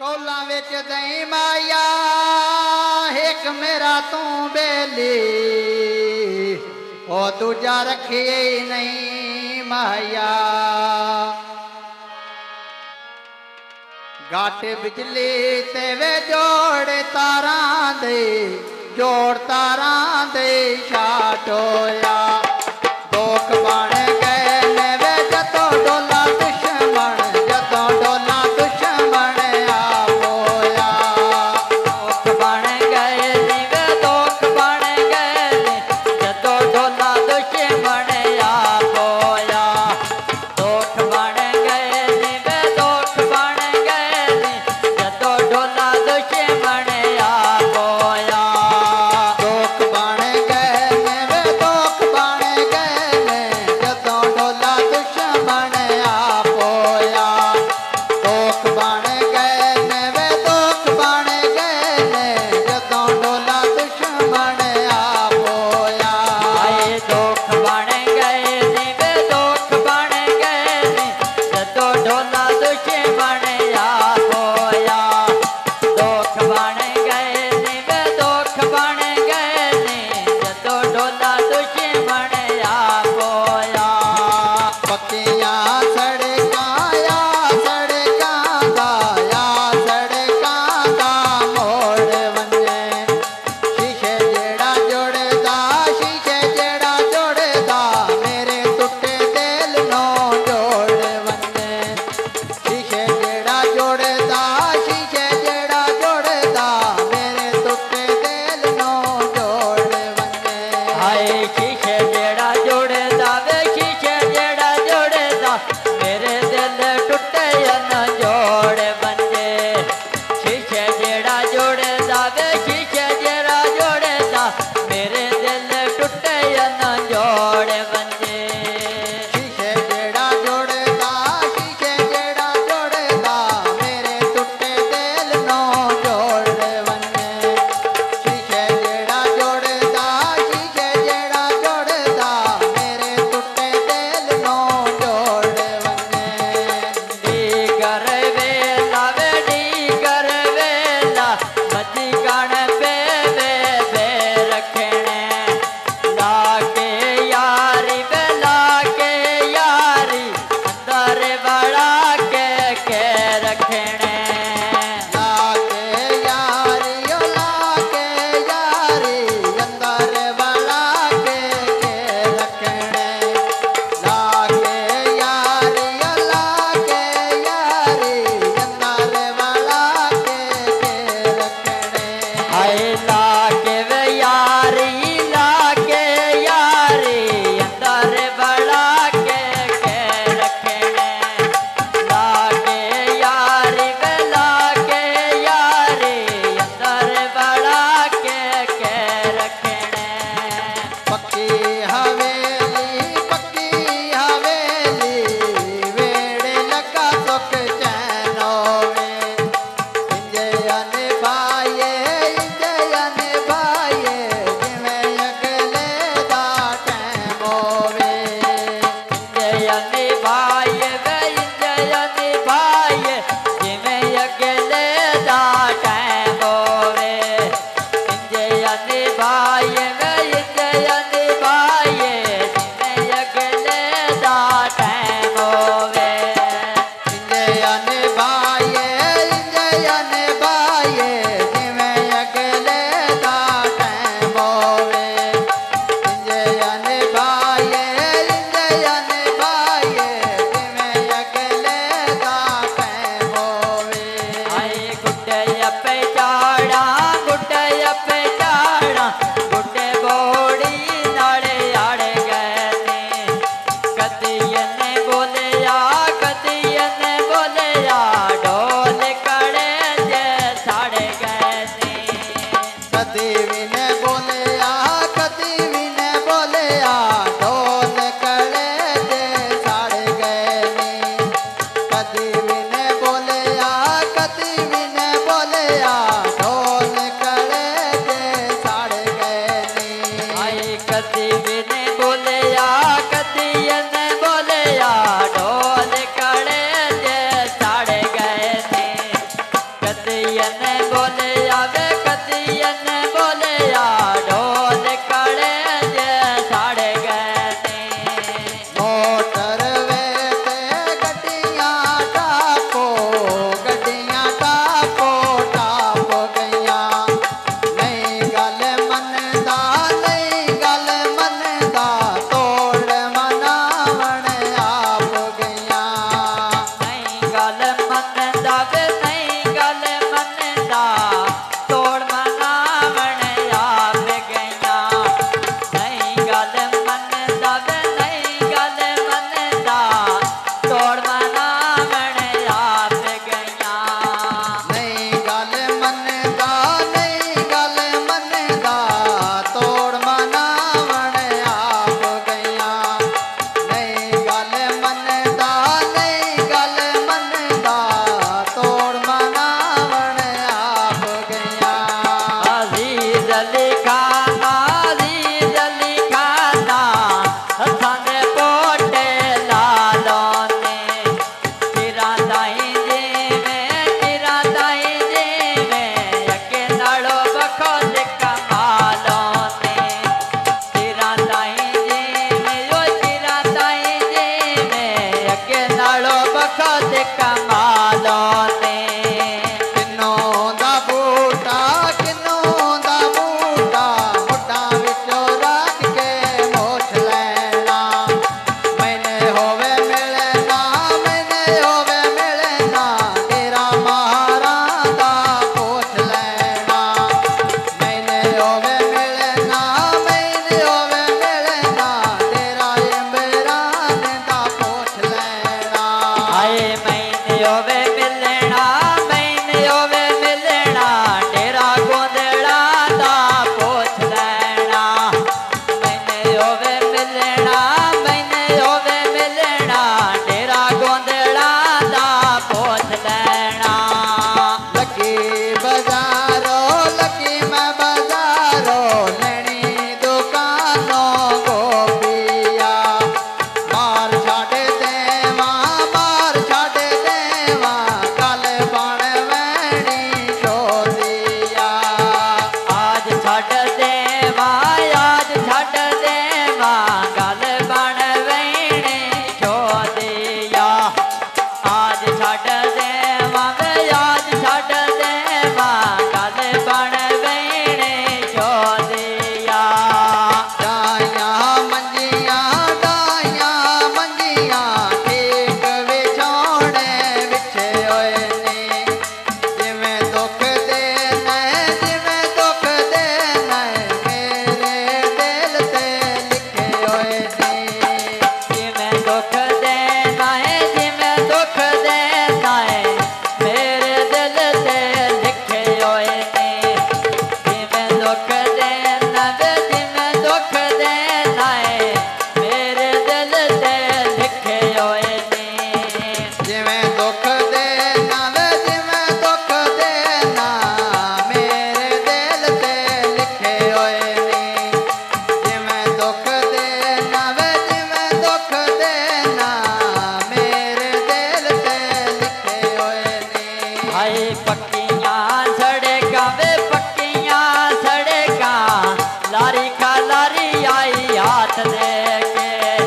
कौला विच दई माया एक मेरा तू बेली ओ दूजा रखिए नहीं माया। गाटे बिजली ते वे जोड़ तारा दे जोड़ तारा दे छाटोया दोख बन गए ने वे जतो डोला दुश्मन जतो डोला दुश्मन आ पोया। दोख बन गए नी वे दोख बन गए नी जदों डोला दुश्मन आ पोया। दोख बन गए नी वे दोख बन गए नी जदों डोला दुश्मन आ पोया। दोख बन गए ने वे दोख बन गए ने जतो डोला दुश्मन आ पोया। दोख बन गए ने वे दोख बन गए ने जतो डोला दुश्मन आ पोया। आए दोख बन गए नी वे दोख बन गए नी जदों डोला दुश्मन आ पोया। दोख बन गए नी वे दोख बन गए नी जदों डोला दुश्मन आ पोया। पक्कियां सड़कां या सड़कां दा मोड़ वञे शीशे जेड़ा जोड़दा शीशे जेड़ा जोड़दा मेरे टुटे दिल नो जोड़ वञे शीशे ਦੇਵਾਂ ਵੇ ਯਾਦ ਛੱਡ ਦੇਵਾਂ ਗੱਲ ਬਣ ਵੇਣੇ ਚੋਦੀਆ ਡਾਈਆਂ ਮੰਜੀਆਂ ਠੀਕ ਵਿਛਾਉਣੇ ਵਿਛੇ ਹੋਏ ਨੇ ਜਿਵੇਂ ਦੁੱਖ ਦੇ ਨੇ ਮੇਰੇ ਦਿਲ ਤੇ ਲਿਖੇ ਹੋਏ ਨੇ ਜਿਵੇਂ ਦੁੱਖ ਦੇਣਾ ਹੈ ਜਿਵੇਂ ਦੁੱਖ ਦੇਣਾ ਹੈ ਮੇਰੇ ਦਿਲ ਤੇ ਲਿਖੇ ਹੋਏ ਨੇ ਜਿਵੇਂ ਦੁੱਖ ਦੇਣਾ ਵੇ ਜਿਵੇਂ ਦੁੱਖ ਦੇਣਾ ਹੈ ਮੇਰੇ ਦਿਲ ਤੇ ਲਿਖੇ ਹੋਏ ਨੇ ਜਿਵੇਂ ਦੁੱਖ ਦੇ ਨਾ ਵੇ ਜਿਵੇਂ ਦੁੱਖ ਦੇ ਨਾ ਮੇਰੇ ਦਿਲ ਤੇ ਲਿਖੇ ਹੋਏ ਨੇ ਜਿਵੇਂ ਦੁੱਖ ਦੇ ਨਾ ਵੇ ਜਿਵੇਂ ਦੁੱਖ ਦੇ ਨਾ ਮੇਰੇ ਦਿਲ ਤੇ ਲਿਖੇ ਹੋਏ ਨੇ ਹਾਏ ਪੱਕੀਆਂ ਸੜਕਾਂ ਵੇ ਪੱਕੀਆਂ ਸੜਕਾਂ ਲਾਰੀ ਖਾ ਲਾਰੀ ਆਈ ਹੱਥ ਦੇ ਕੇ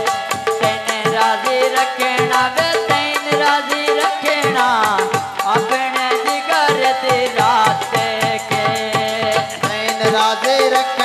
ਤੈਨੂੰ ਰਾਜ਼ੀ ਰੱਖਣਾ ਵੇ ਤੈਨੂੰ ਰਾਜ਼ੀ ਰੱਖਣਾ ਆਪਣੇ ਜਿਗਰ ਦੀ ਰਾਤ ਦੇ ਕੇ ਨੈਣ ਰਾਜ਼ੇ ਰੱਖ